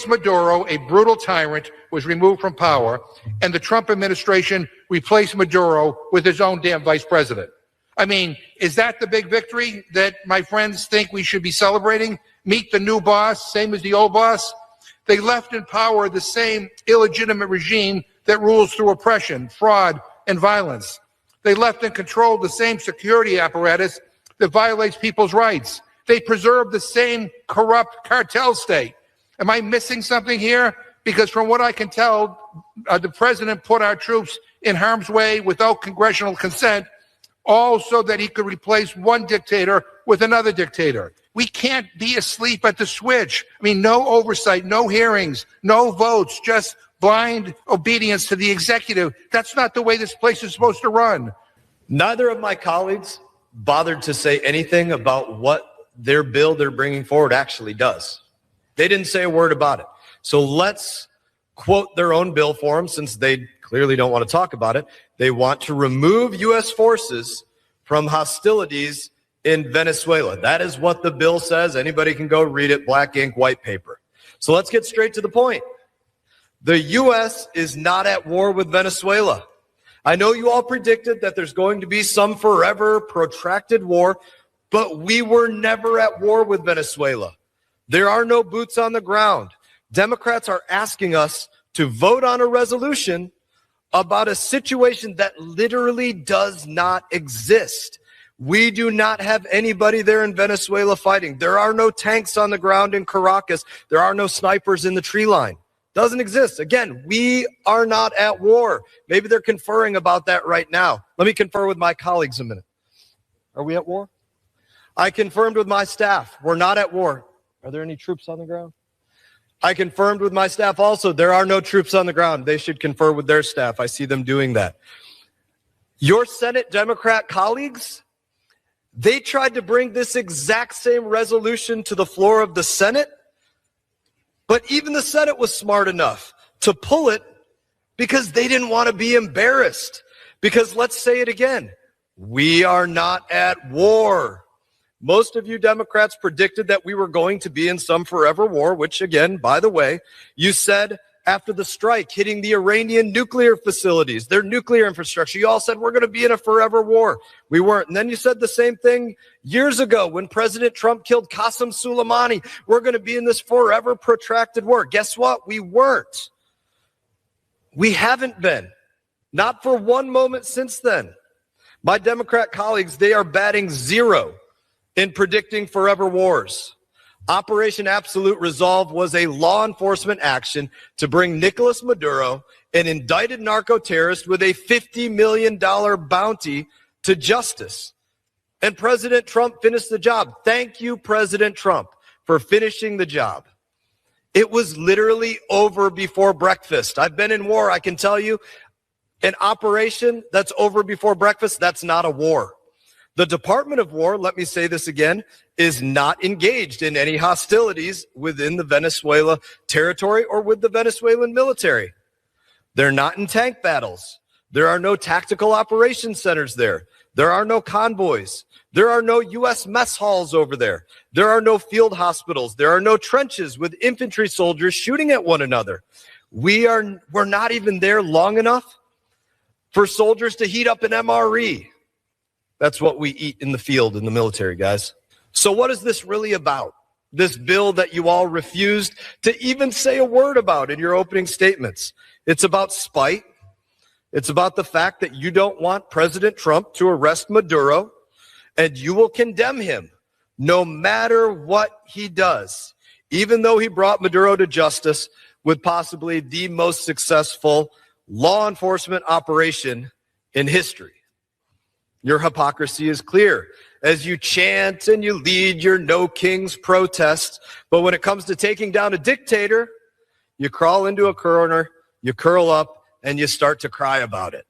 Maduro, a brutal tyrant, was removed from power, and the Trump administration replaced Maduro with his own damn vice president. I mean, is that the big victory that my friends think we should be celebrating? Meet the new boss, same as the old boss? They left in power the same illegitimate regime that rules through oppression, fraud, and violence. They left in control the same security apparatus that violates people's rights. They preserve the same corrupt cartel state. Am I missing something here? Because from what I can tell, the president put our troops in harm's way without congressional consent, all so that he could replace one dictator with another dictator. We can't be asleep at the switch. I mean, no oversight, no hearings, no votes, just blind obedience to the executive. That's not the way this place is supposed to run. Neither of my colleagues bothered to say anything about what their bill they're bringing forward actually does. They didn't say a word about it. So let's quote their own bill for them, since they clearly don't want to talk about it. They want to remove U.S. forces from hostilities in Venezuela. That is what the bill says. Anybody can go read it, black ink, white paper. So let's get straight to the point. The U.S. is not at war with Venezuela. I know you all predicted that there's going to be some forever protracted war, but we were never at war with Venezuela. There are no boots on the ground. Democrats are asking us to vote on a resolution about a situation that literally does not exist. We do not have anybody there in Venezuela fighting. There are no tanks on the ground in Caracas. There are no snipers in the tree line. Doesn't exist. Again, we are not at war. Maybe they're conferring about that right now. Let me confer with my colleagues a minute. Are we at war? I confirmed with my staff. We're not at war. Are there any troops on the ground? I confirmed with my staff also. There are no troops on the ground. They should confer with their staff. I see them doing that. Your Senate Democrat colleagues, they tried to bring this exact same resolution to the floor of the Senate, but even the Senate was smart enough to pull it because they didn't want to be embarrassed. Because let's say it again, we are not at war. Most of you Democrats predicted that we were going to be in some forever war, which again, by the way, you said after the strike hitting the Iranian nuclear facilities, their nuclear infrastructure, you all said we're going to be in a forever war. We weren't. And then you said the same thing years ago when President Trump killed Qasem Soleimani. We're going to be in this forever protracted war. Guess what? We weren't. We haven't been. Not for one moment since then. My Democrat colleagues, they are batting zero in predicting forever wars. Operation Absolute Resolve was a law enforcement action to bring Nicolas Maduro, an indicted narco-terrorist with a $50 million bounty, to justice. And President Trump finished the job. Thank you, President Trump, for finishing the job. It was literally over before breakfast. I've been in war. I can tell you, an operation that's over before breakfast, that's not a war. The Department of War, let me say this again, is not engaged in any hostilities within the Venezuela territory or with the Venezuelan military. They're not in tank battles. There are no tactical operations centers there. There are no convoys. There are no U.S. mess halls over there. There are no field hospitals. There are no trenches with infantry soldiers shooting at one another. We're not even there long enough for soldiers to heat up an MRE. That's what we eat in the field in the military, guys. So what is this really about? This bill that you all refused to even say a word about in your opening statements. It's about spite. It's about the fact that you don't want President Trump to arrest Maduro, and you will condemn him no matter what he does, even though he brought Maduro to justice with possibly the most successful law enforcement operation in history. Your hypocrisy is clear as you chant and you lead your No Kings protests. But when it comes to taking down a dictator, you crawl into a corner, you curl up, and you start to cry about it.